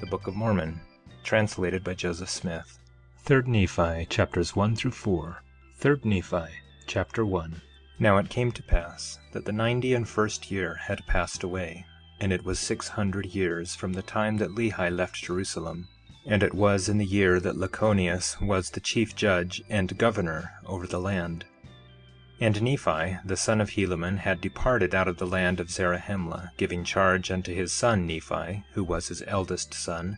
The Book of Mormon, translated by Joseph Smith. 3 Nephi, chapters 1 through 4. 3 Nephi, chapter 1. Now it came to pass that the 91st year had passed away, and it was 600 years from the time that Lehi left Jerusalem. And it was in the year that Laconius was the chief judge and governor over the land. And Nephi, the son of Helaman, had departed out of the land of Zarahemla, giving charge unto his son Nephi, who was his eldest son,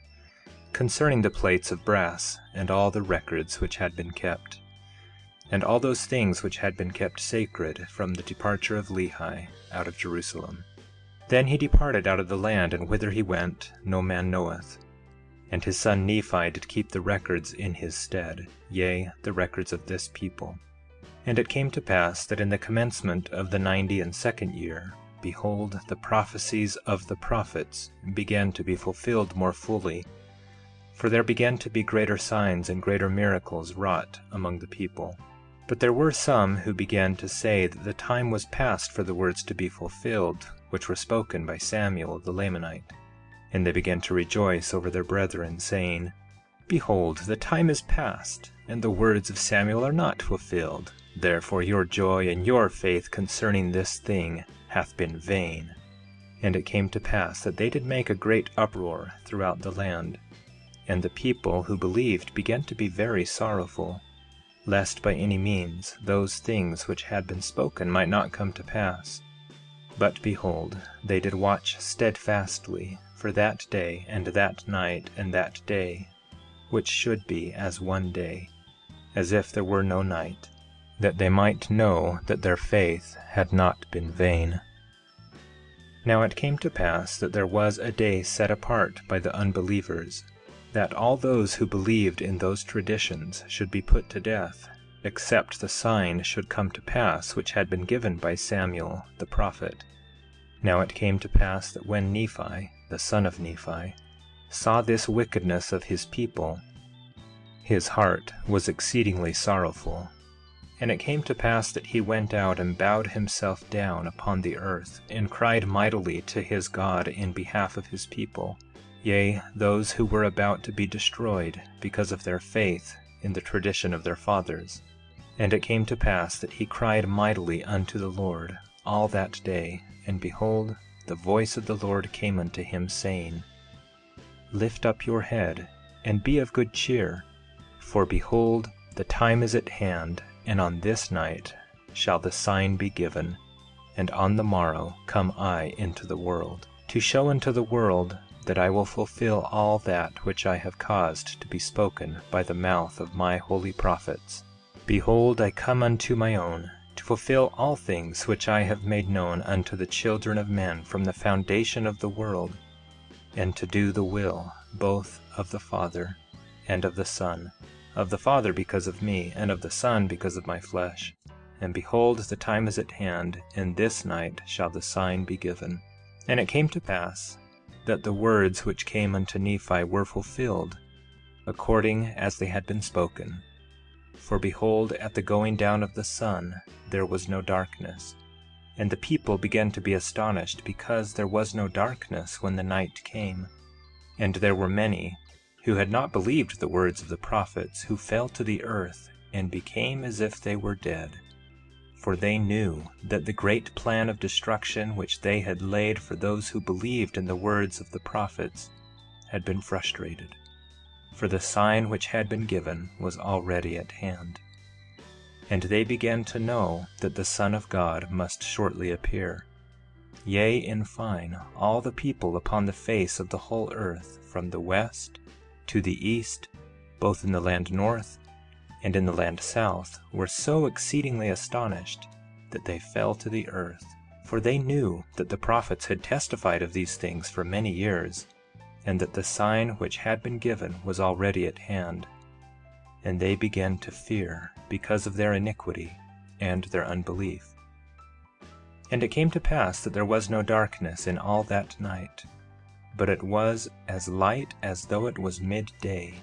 concerning the plates of brass, and all the records which had been kept, and all those things which had been kept sacred from the departure of Lehi out of Jerusalem. Then he departed out of the land, and whither he went no man knoweth. And his son Nephi did keep the records in his stead, yea, the records of this people. And it came to pass that in the commencement of the 92nd year, behold, the prophecies of the prophets began to be fulfilled more fully, for there began to be greater signs and greater miracles wrought among the people. But there were some who began to say that the time was past for the words to be fulfilled, which were spoken by Samuel the Lamanite. And they began to rejoice over their brethren, saying, Behold, the time is past, and the words of Samuel are not fulfilled. Therefore your joy and your faith concerning this thing hath been vain. And it came to pass that they did make a great uproar throughout the land. And the people who believed began to be very sorrowful, lest by any means those things which had been spoken might not come to pass. But behold, they did watch steadfastly for that day and that night and that day, which should be as one day, as if there were no night, that they might know that their faith had not been vain. Now it came to pass that there was a day set apart by the unbelievers, that all those who believed in those traditions should be put to death, except the sign should come to pass which had been given by Samuel the prophet. Now it came to pass that when Nephi, the son of Nephi, saw this wickedness of his people, his heart was exceedingly sorrowful. And it came to pass that he went out and bowed himself down upon the earth, and cried mightily to his God in behalf of his people, yea, those who were about to be destroyed because of their faith in the tradition of their fathers. And it came to pass that he cried mightily unto the Lord all that day, and behold, the voice of the Lord came unto him, saying, Lift up your head, and be of good cheer, for behold, the time is at hand, and on this night shall the sign be given, and on the morrow come I into the world, to show unto the world that I will fulfill all that which I have caused to be spoken by the mouth of my holy prophets. Behold, I come unto my own, to fulfill all things which I have made known unto the children of men from the foundation of the world, and to do the will both of the Father and of the Son, of the Father because of me, and of the Son because of my flesh. And behold, the time is at hand, and this night shall the sign be given. And it came to pass that the words which came unto Nephi were fulfilled, according as they had been spoken. For behold, at the going down of the sun there was no darkness, and the people began to be astonished because there was no darkness when the night came. And there were many who had not believed the words of the prophets, who fell to the earth and became as if they were dead. For they knew that the great plan of destruction which they had laid for those who believed in the words of the prophets had been frustrated, for the sign which had been given was already at hand. And they began to know that the Son of God must shortly appear. Yea, in fine, all the people upon the face of the whole earth, from the west to the east, both in the land north and in the land south, were so exceedingly astonished that they fell to the earth. For they knew that the prophets had testified of these things for many years, and that the sign which had been given was already at hand. And they began to fear because of their iniquity and their unbelief. And it came to pass that there was no darkness in all that night, but it was as light as though it was midday.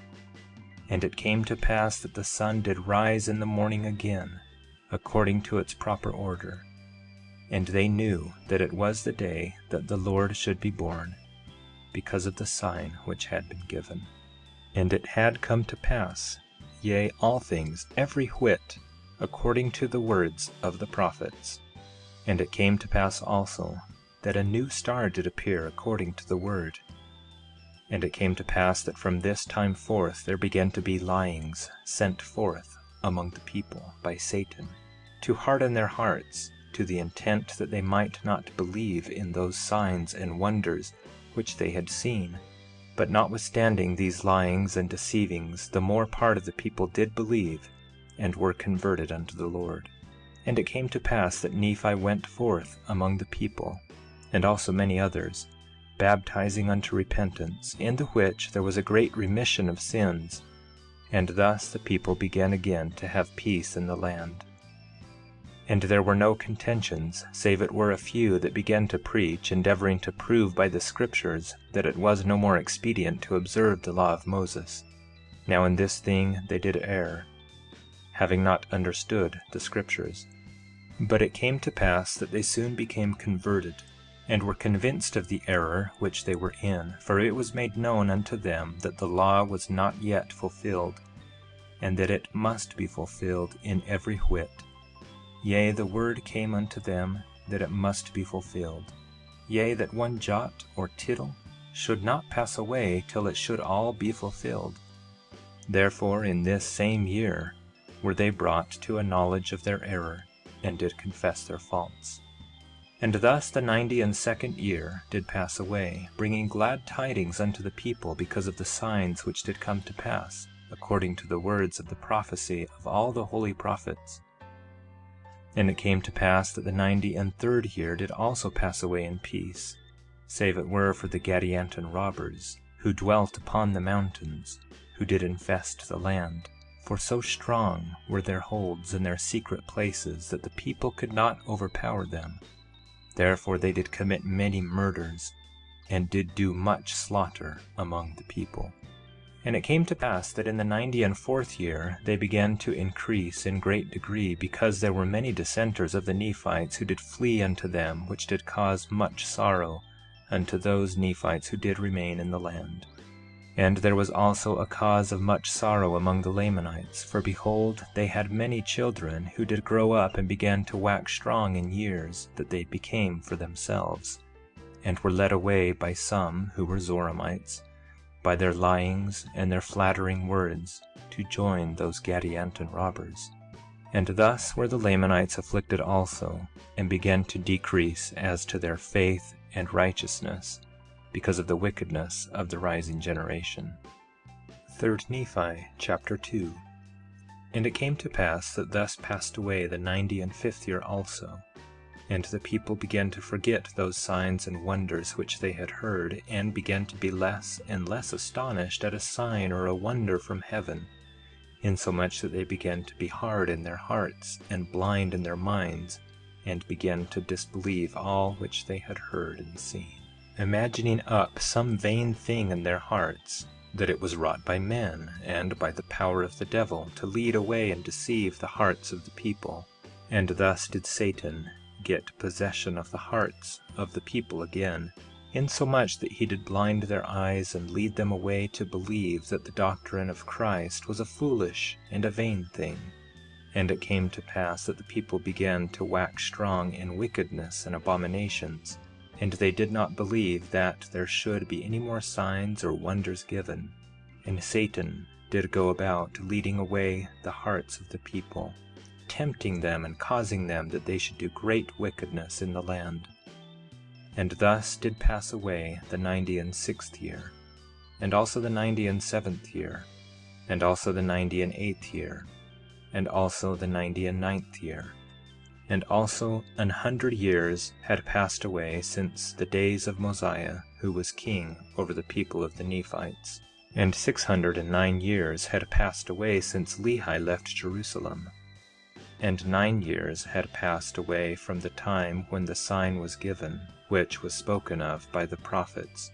And it came to pass that the sun did rise in the morning again, according to its proper order. And they knew that it was the day that the Lord should be born. because of the sign which had been given. And it had come to pass, yea, all things, every whit, according to the words of the prophets. And it came to pass also that a new star did appear according to the word. And it came to pass that from this time forth there began to be lyings sent forth among the people by Satan, to harden their hearts, to the intent that they might not believe in those signs and wonders which they had seen. But notwithstanding these lyings and deceivings, the more part of the people did believe, and were converted unto the Lord. And it came to pass that Nephi went forth among the people, and also many others, baptizing unto repentance, in the which there was a great remission of sins. And thus the people began again to have peace in the land. And there were no contentions, save it were a few that began to preach, endeavoring to prove by the Scriptures that it was no more expedient to observe the law of Moses. Now in this thing they did err, having not understood the Scriptures. But it came to pass that they soon became converted, and were convinced of the error which they were in, for it was made known unto them that the law was not yet fulfilled, and that it must be fulfilled in every whit. Yea, the word came unto them that it must be fulfilled, yea, that one jot or tittle should not pass away till it should all be fulfilled. Therefore in this same year were they brought to a knowledge of their error, and did confess their faults. And thus the 92nd year did pass away, bringing glad tidings unto the people because of the signs which did come to pass, according to the words of the prophecy of all the holy prophets. And it came to pass that the 93rd year did also pass away in peace, save it were for the Gadianton robbers, who dwelt upon the mountains, who did infest the land. For so strong were their holds in their secret places that the people could not overpower them. Therefore they did commit many murders, and did do much slaughter among the people. And it came to pass that in the 94th year they began to increase in great degree, because there were many dissenters of the Nephites who did flee unto them, which did cause much sorrow unto those Nephites who did remain in the land. And there was also a cause of much sorrow among the Lamanites, for behold, they had many children who did grow up and began to wax strong in years, that they became for themselves, and were led away by some who were Zoramites, by their lyings and their flattering words, to join those Gadianton robbers. And thus were the Lamanites afflicted also, and began to decrease as to their faith and righteousness, because of the wickedness of the rising generation. 3 Nephi chapter 2. And it came to pass that thus passed away the 95th year also, and the people began to forget those signs and wonders which they had heard, and began to be less and less astonished at a sign or a wonder from heaven, insomuch that they began to be hard in their hearts and blind in their minds, and began to disbelieve all which they had heard and seen, imagining up some vain thing in their hearts, that it was wrought by men and by the power of the devil, to lead away and deceive the hearts of the people. And thus did Satan get possession of the hearts of the people again, insomuch that he did blind their eyes and lead them away to believe that the doctrine of Christ was a foolish and a vain thing. And it came to pass that the people began to wax strong in wickedness and abominations, and they did not believe that there should be any more signs or wonders given. And Satan did go about leading away the hearts of the people, tempting them and causing them that they should do great wickedness in the land. And thus did pass away the 96th year, and also the 97th year, and also the 98th year, and also the 99th year. And also 100 years had passed away since the days of Mosiah, who was king over the people of the Nephites. And 609 years had passed away since Lehi left Jerusalem. And 9 years had passed away from the time when the sign was given, which was spoken of by the prophets,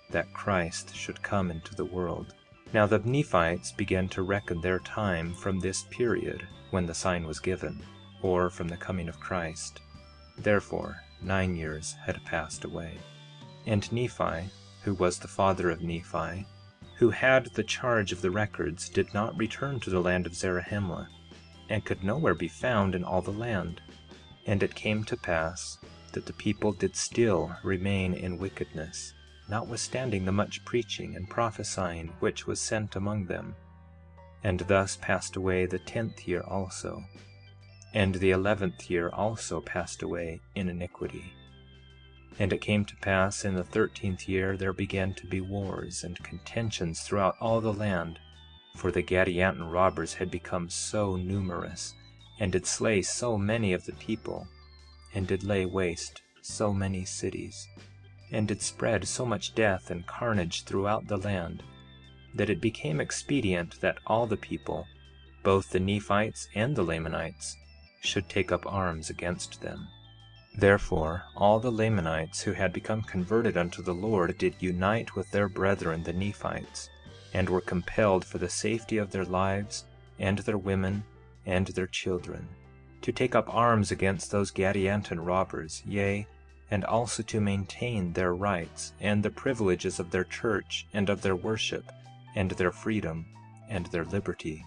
that Christ should come into the world. Now the Nephites began to reckon their time from this period when the sign was given, or from the coming of Christ. Therefore 9 years had passed away. And Nephi, who was the father of Nephi, who had the charge of the records, did not return to the land of Zarahemla, and could nowhere be found in all the land. And it came to pass that the people did still remain in wickedness, notwithstanding the much preaching and prophesying which was sent among them. And thus passed away the 10th year also, and the 11th year also passed away in iniquity. And it came to pass in the 13th year there began to be wars and contentions throughout all the land, for the Gadianton robbers had become so numerous, and did slay so many of the people, and did lay waste so many cities, and did spread so much death and carnage throughout the land, that it became expedient that all the people, both the Nephites and the Lamanites, should take up arms against them. Therefore all the Lamanites who had become converted unto the Lord did unite with their brethren the Nephites, and were compelled for the safety of their lives, and their women, and their children, to take up arms against those Gadianton robbers, yea, and also to maintain their rights, and the privileges of their church, and of their worship, and their freedom, and their liberty.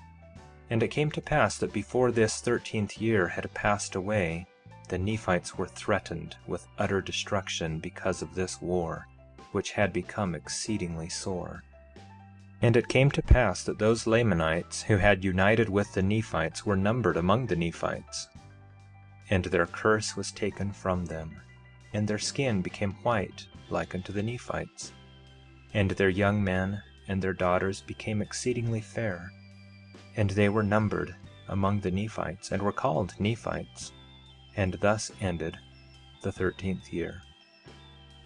And it came to pass that before this 13th year had passed away, the Nephites were threatened with utter destruction because of this war, which had become exceedingly sore. And it came to pass that those Lamanites who had united with the Nephites were numbered among the Nephites, and their curse was taken from them, and their skin became white like unto the Nephites, and their young men and their daughters became exceedingly fair, and they were numbered among the Nephites, and were called Nephites. And thus ended the 13th year.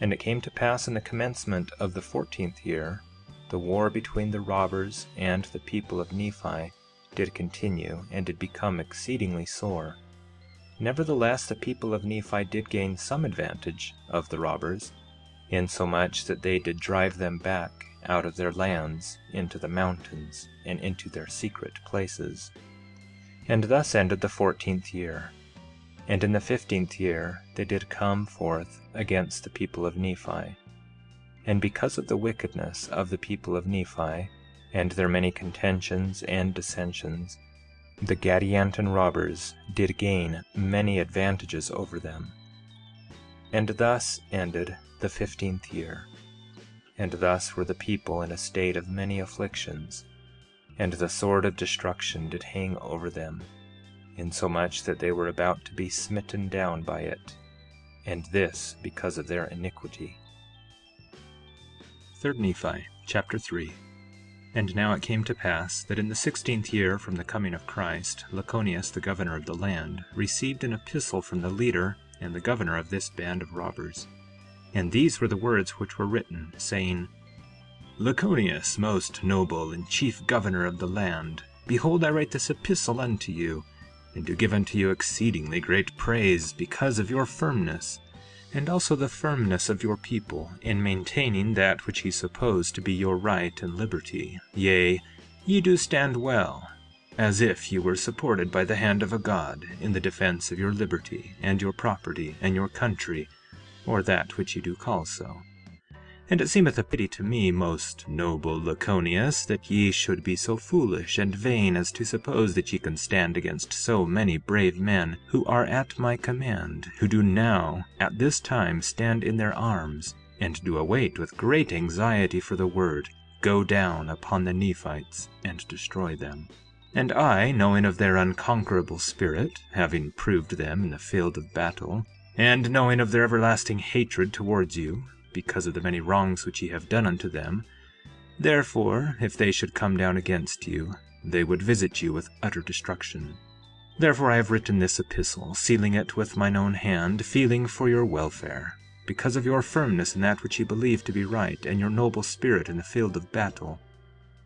And it came to pass in the commencement of the 14th year, the war between the robbers and the people of Nephi did continue, and did become exceedingly sore. Nevertheless the people of Nephi did gain some advantage of the robbers, insomuch that they did drive them back out of their lands into the mountains, and into their secret places. And thus ended the 14th year. And in the 15th year they did come forth against the people of Nephi. And because of the wickedness of the people of Nephi, and their many contentions and dissensions, the Gadianton robbers did gain many advantages over them. And thus ended the 15th year. And thus were the people in a state of many afflictions, and the sword of destruction did hang over them, insomuch that they were about to be smitten down by it, and this because of their iniquity. 3 Nephi chapter 3. And now it came to pass that in the 16th year from the coming of Christ, Lyconius the governor of the land received an epistle from the leader and the governor of this band of robbers. And these were the words which were written, saying, Lyconius, most noble and chief governor of the land, behold, I write this epistle unto you, and do give unto you exceedingly great praise because of your firmness, and also the firmness of your people in maintaining that which ye suppose to be your right and liberty. Yea, ye do stand well, as if ye were supported by the hand of a God in the defense of your liberty, and your property, and your country, or that which ye do call so. And it seemeth a pity to me, most noble Lyconius, that ye should be so foolish and vain as to suppose that ye can stand against so many brave men who are at my command, who do now at this time stand in their arms, and do await with great anxiety for the word, go down upon the Nephites and destroy them. And I, knowing of their unconquerable spirit, having proved them in the field of battle, and knowing of their everlasting hatred towards you, because of the many wrongs which ye have done unto them, therefore, if they should come down against you, they would visit you with utter destruction. Therefore I have written this epistle, sealing it with mine own hand, feeling for your welfare, because of your firmness in that which ye believe to be right, and your noble spirit in the field of battle.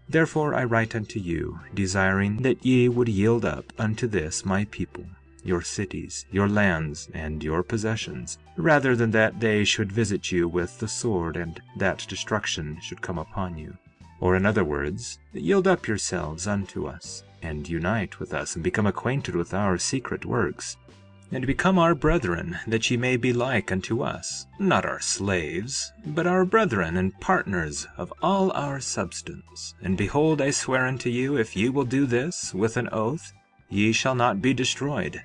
Therefore I write unto you, desiring that ye would yield up unto this my people your cities, your lands, and your possessions, rather than that they should visit you with the sword, and that destruction should come upon you. Or in other words, yield up yourselves unto us, and unite with us, and become acquainted with our secret works, and become our brethren, that ye may be like unto us, not our slaves, but our brethren and partners of all our substance. And behold, I swear unto you, if ye will do this with an oath, ye shall not be destroyed.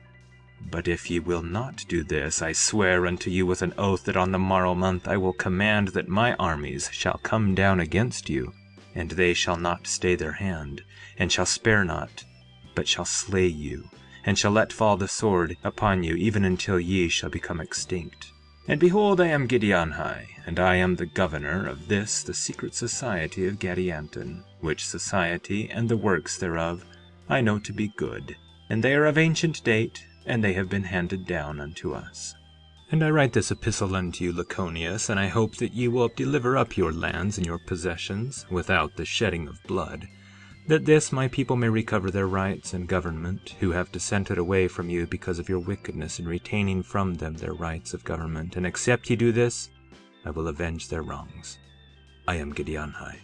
But if ye will not do this, I swear unto you with an oath that on the morrow month I will command that my armies shall come down against you, and they shall not stay their hand, and shall spare not, but shall slay you, and shall let fall the sword upon you, even until ye shall become extinct. And behold, I am Giddianhi, and I am the governor of this the secret society of Gadianton, which society and the works thereof I know to be good, and they are of ancient date, and they have been handed down unto us. And I write this epistle unto you, Laconius, and I hope that ye will deliver up your lands and your possessions without the shedding of blood, that this my people may recover their rights and government, who have dissented away from you because of your wickedness in retaining from them their rights of government. And except ye do this, I will avenge their wrongs. I am Giddianhi.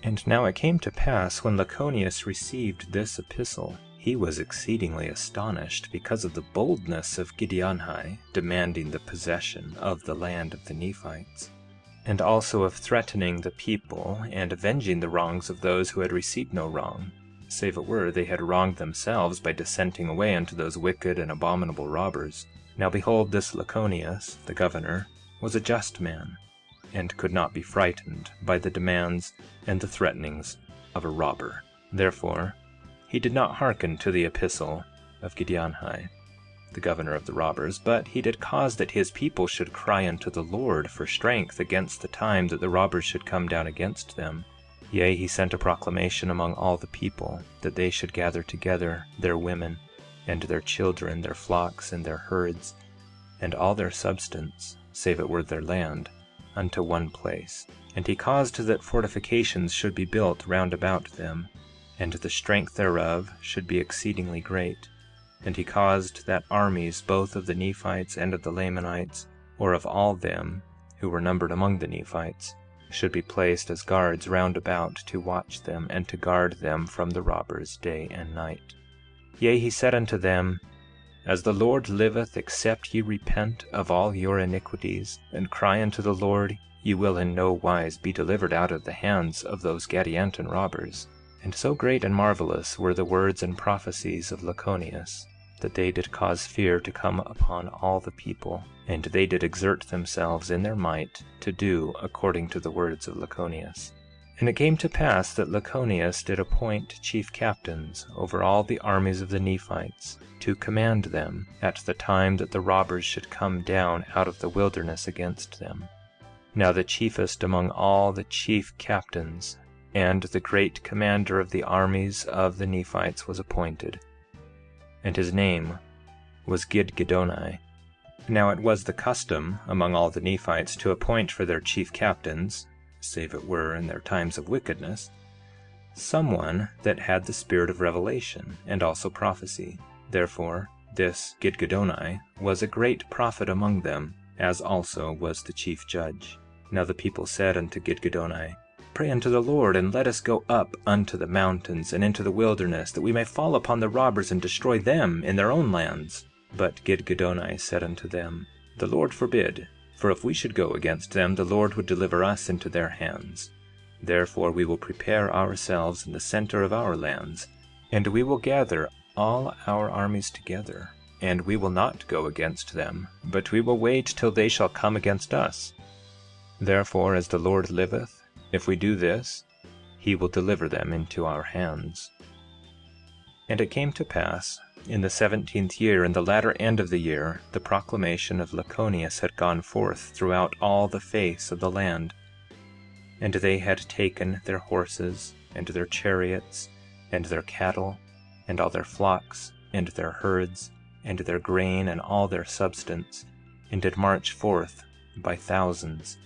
And now it came to pass, when Laconius received this epistle, he was exceedingly astonished because of the boldness of Giddianhi demanding the possession of the land of the Nephites, and also of threatening the people and avenging the wrongs of those who had received no wrong, save it were they had wronged themselves by dissenting away unto those wicked and abominable robbers. Now behold, this Laconius, the governor, was a just man, and could not be frightened by the demands and the threatenings of a robber. Therefore he did not hearken to the epistle of Giddianhi, the governor of the robbers, but he did cause that his people should cry unto the Lord for strength against the time that the robbers should come down against them. Yea, he sent a proclamation among all the people, that they should gather together their women, and their children, their flocks, and their herds, and all their substance, save it were their land, unto one place. And he caused that fortifications should be built round about them, and the strength thereof should be exceedingly great. And he caused that armies, both of the Nephites and of the Lamanites, or of all them who were numbered among the Nephites, should be placed as guards round about to watch them, and to guard them from the robbers day and night. Yea, he said unto them, As the Lord liveth, except ye repent of all your iniquities, and cry unto the Lord, ye will in no wise be delivered out of the hands of those Gadianton robbers. And so great and marvelous were the words and prophecies of Laconius, that they did cause fear to come upon all the people, and they did exert themselves in their might to do according to the words of Laconius. And it came to pass that Laconius did appoint chief captains over all the armies of the Nephites, to command them at the time that the robbers should come down out of the wilderness against them. Now the chiefest among all the chief captains and the great commander of the armies of the Nephites was appointed, and his name was Gidgiddoni. Now it was the custom among all the Nephites to appoint for their chief captains, save it were in their times of wickedness, someone that had the spirit of revelation and also prophecy. Therefore this Gidgiddoni was a great prophet among them, as also was the chief judge. Now the people said unto Gidgiddoni, Pray unto the Lord, and let us go up unto the mountains and into the wilderness, that we may fall upon the robbers and destroy them in their own lands. But Gidgiddoni said unto them, The Lord forbid, for if we should go against them, the Lord would deliver us into their hands. Therefore we will prepare ourselves in the center of our lands, and we will gather all our armies together, and we will not go against them, but we will wait till they shall come against us. Therefore, as the Lord liveth, if we do this, he will deliver them into our hands. And it came to pass, in the 17th year, in the latter end of the year, the proclamation of Laconius had gone forth throughout all the face of the land. And they had taken their horses, and their chariots, and their cattle, and all their flocks, and their herds, and their grain, and all their substance, and did march forth by thousands,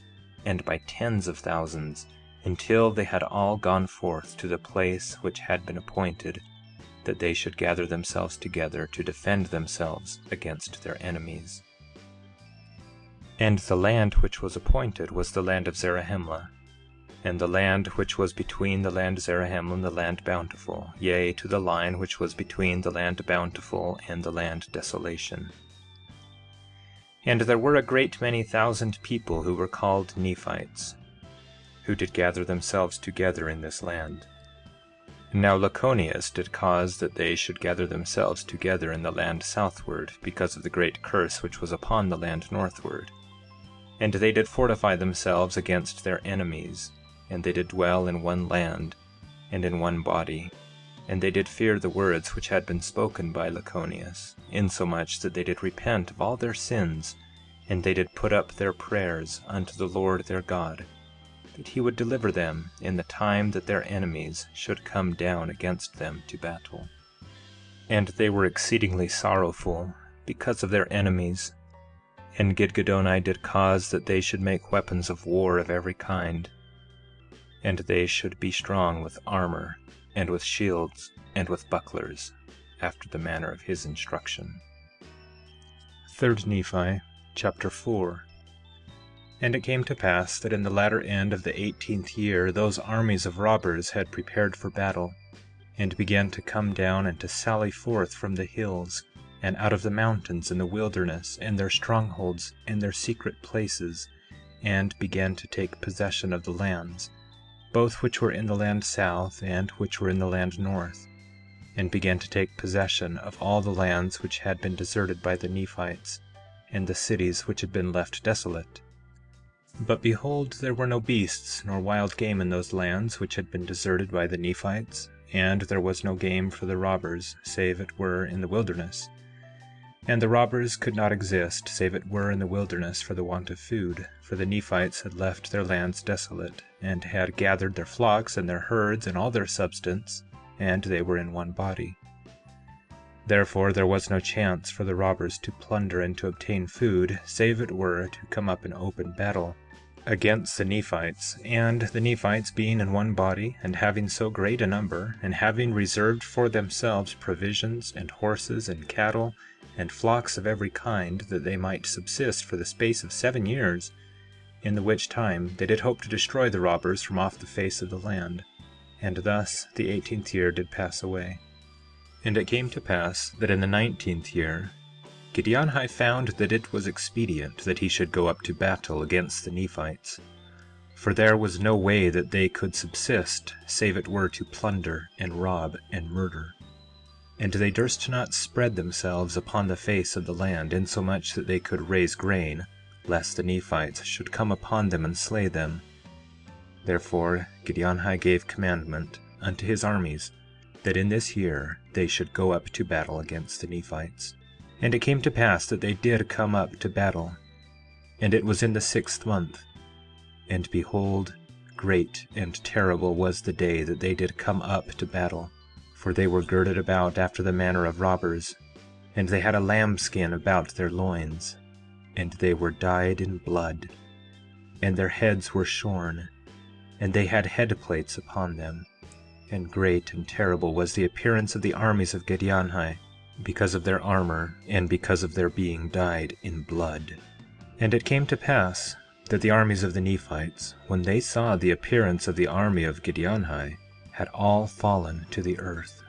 and by tens of thousands, until they had all gone forth to the place which had been appointed, that they should gather themselves together to defend themselves against their enemies. And the land which was appointed was the land of Zarahemla, and the land which was between the land Zarahemla and the land Bountiful, yea, to the line which was between the land Bountiful and the land Desolation. And there were a great many thousand people who were called Nephites, who did gather themselves together in this land. Now Laconius did cause that they should gather themselves together in the land southward, because of the great curse which was upon the land northward. And they did fortify themselves against their enemies, and they did dwell in one land, and in one body. And they did fear the words which had been spoken by Laconius, insomuch that they did repent of all their sins, and they did put up their prayers unto the Lord their God, that he would deliver them in the time that their enemies should come down against them to battle. And they were exceedingly sorrowful because of their enemies. And Gidgiddoni did cause that they should make weapons of war of every kind, and they should be strong with armor, and with shields, and with bucklers, after the manner of his instruction. 3 Nephi chapter 4. And it came to pass that in the latter end of the 18th year those armies of robbers had prepared for battle, and began to come down and to sally forth from the hills, and out of the mountains and the wilderness, and their strongholds, and their secret places, and began to take possession of the lands, both which were in the land south and which were in the land north, and began to take possession of all the lands which had been deserted by the Nephites, and the cities which had been left desolate. But behold, there were no beasts nor wild game in those lands which had been deserted by the Nephites, and there was no game for the robbers, save it were in the wilderness. And the robbers could not exist save it were in the wilderness for the want of food, for the Nephites had left their lands desolate, and had gathered their flocks and their herds and all their substance, and they were in one body. Therefore there was no chance for the robbers to plunder and to obtain food, save it were to come up in open battle against the Nephites. And the Nephites being in one body, and having so great a number, and having reserved for themselves provisions and horses and cattle and flocks of every kind, that they might subsist for the space of 7 years, in the which time they did hope to destroy the robbers from off the face of the land. And thus the 18th year did pass away. And it came to pass that in the 19th year Giddianhi found that it was expedient that he should go up to battle against the Nephites, for there was no way that they could subsist save it were to plunder and rob and murder. And they durst not spread themselves upon the face of the land, insomuch that they could raise grain, lest the Nephites should come upon them and slay them. Therefore Giddianhi gave commandment unto his armies that in this year they should go up to battle against the Nephites. And it came to pass that they did come up to battle, and it was in the 6th month. And behold, great and terrible was the day that they did come up to battle, for they were girded about after the manner of robbers, and they had a lambskin about their loins, and they were dyed in blood, and their heads were shorn, and they had headplates upon them. And great and terrible was the appearance of the armies of Giddianhi, because of their armor, and because of their being dyed in blood. And it came to pass that the armies of the Nephites, when they saw the appearance of the army of Giddianhi, had all fallen to the earth,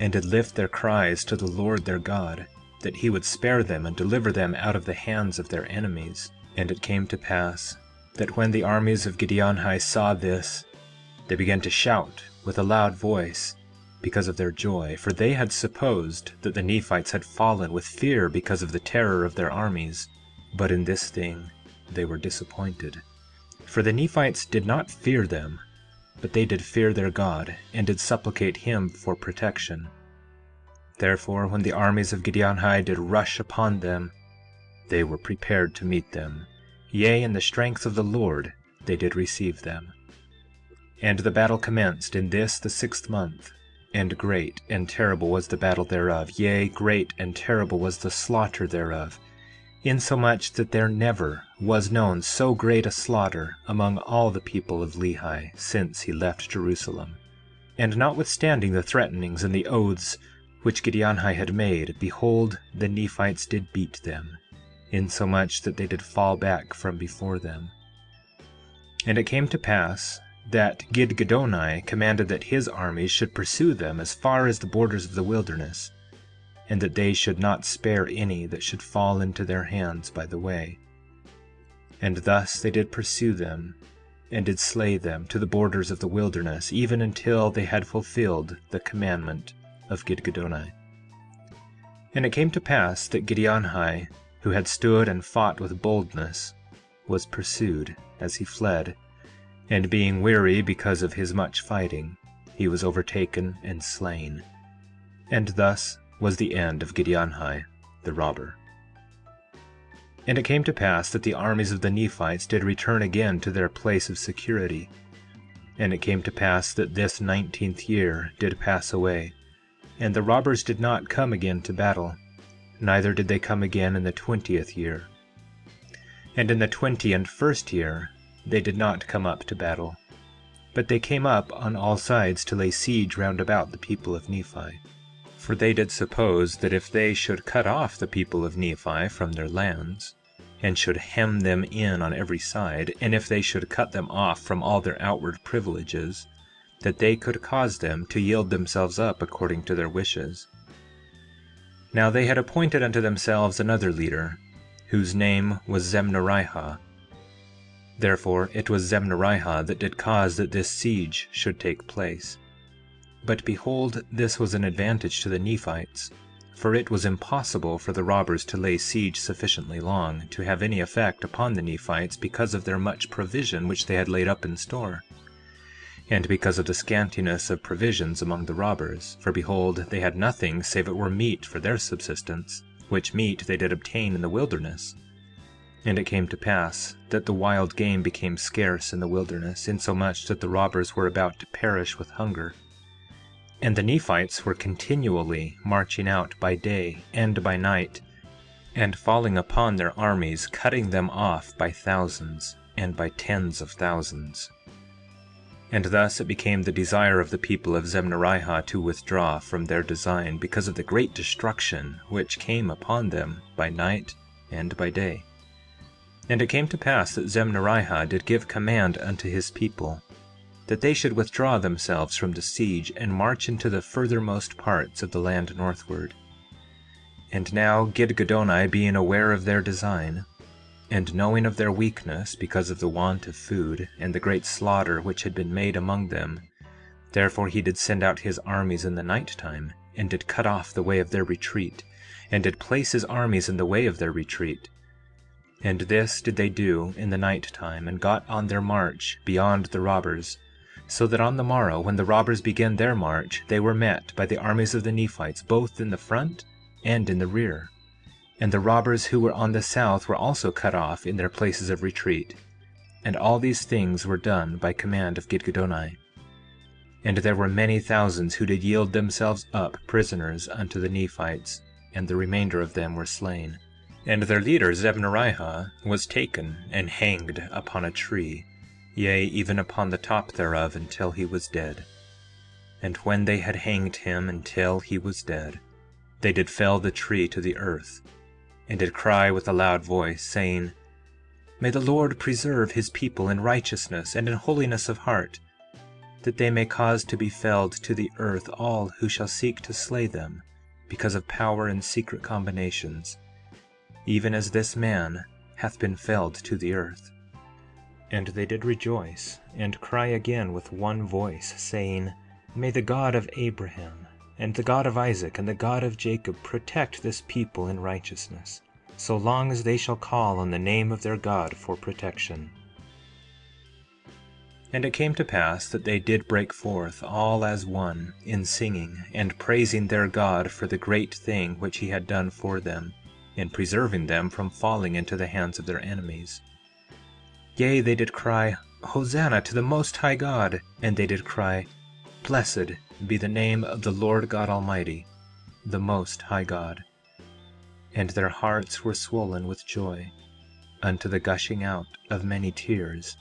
and did lift their cries to the Lord their God, that he would spare them and deliver them out of the hands of their enemies. And it came to pass that when the armies of Giddianhi saw this, they began to shout with a loud voice because of their joy, for they had supposed that the Nephites had fallen with fear because of the terror of their armies. But in this thing they were disappointed, for the Nephites did not fear them, but they did fear their God, and did supplicate him for protection. Therefore when the armies of Giddianhi did rush upon them, they were prepared to meet them, yea, in the strength of the Lord they did receive them. And the battle commenced in this the 6th month, and great and terrible was the battle thereof, yea, great and terrible was the slaughter thereof, insomuch that there never was known so great a slaughter among all the people of Lehi since he left Jerusalem. And notwithstanding the threatenings and the oaths which Giddianhi had made, behold, the Nephites did beat them, insomuch that they did fall back from before them. And it came to pass that Gidgiddoni commanded that his armies should pursue them as far as the borders of the wilderness. and that they should not spare any that should fall into their hands by the way. And thus they did pursue them, and did slay them to the borders of the wilderness, even until they had fulfilled the commandment of Gidgiddoni. And it came to pass that Giddianhi, who had stood and fought with boldness, was pursued as he fled, and being weary because of his much fighting, he was overtaken and slain. And thus was the end of Giddianhi the robber. And it came to pass that the armies of the Nephites did return again to their place of security. And it came to pass that this 19th year did pass away, and the robbers did not come again to battle, neither did they come again in the 20th year. And in the 21st year they did not come up to battle, but they came up on all sides to lay siege round about the people of Nephi. For they did suppose that if they should cut off the people of Nephi from their lands, and should hem them in on every side, and if they should cut them off from all their outward privileges, that they could cause them to yield themselves up according to their wishes. Now they had appointed unto themselves another leader, whose name was Zemnarihah. Therefore it was Zemnarihah that did cause that this siege should take place. But behold, this was an advantage to the Nephites, for it was impossible for the robbers to lay siege sufficiently long to have any effect upon the Nephites because of their much provision which they had laid up in store, and because of the scantiness of provisions among the robbers. For behold, they had nothing save it were meat for their subsistence, which meat they did obtain in the wilderness. And it came to pass that the wild game became scarce in the wilderness, insomuch that the robbers were about to perish with hunger. And the Nephites were continually marching out by day and by night, and falling upon their armies, cutting them off by thousands and by tens of thousands. And thus it became the desire of the people of Zemnarihah to withdraw from their design, because of the great destruction which came upon them by night and by day. And it came to pass that Zemnarihah did give command unto his people, that they should withdraw themselves from the siege and march into the furthermost parts of the land northward. And now Gidgiddoni, being aware of their design, and knowing of their weakness because of the want of food and the great slaughter which had been made among them, therefore he did send out his armies in the night time, and did cut off the way of their retreat, and did place his armies in the way of their retreat. And this did they do in the night time, and got on their march beyond the robbers, so that on the morrow, when the robbers began their march, they were met by the armies of the Nephites, both in the front and in the rear. And the robbers who were on the south were also cut off in their places of retreat. And all these things were done by command of Gidgiddoni. And there were many thousands who did yield themselves up prisoners unto the Nephites, and the remainder of them were slain. And their leader Zemnarihah was taken and hanged upon a tree, yea, even upon the top thereof, until he was dead. And when they had hanged him until he was dead, they did fell the tree to the earth, and did cry with a loud voice, saying, May the Lord preserve his people in righteousness and in holiness of heart, that they may cause to be felled to the earth all who shall seek to slay them, because of power and secret combinations, even as this man hath been felled to the earth. And they did rejoice, and cry again with one voice, saying, May the God of Abraham, and the God of Isaac, and the God of Jacob protect this people in righteousness, so long as they shall call on the name of their God for protection. And it came to pass that they did break forth all as one in singing and praising their God for the great thing which he had done for them, in preserving them from falling into the hands of their enemies. Yea, they did cry, Hosanna to the Most High God, and they did cry, Blessed be the name of the Lord God Almighty, the Most High God. And their hearts were swollen with joy, unto the gushing out of many tears,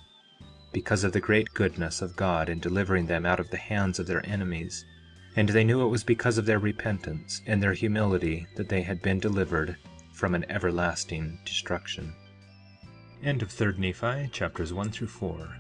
because of the great goodness of God in delivering them out of the hands of their enemies. And they knew it was because of their repentance and their humility that they had been delivered from an everlasting destruction. End of 3 Nephi, chapters 1 through 4.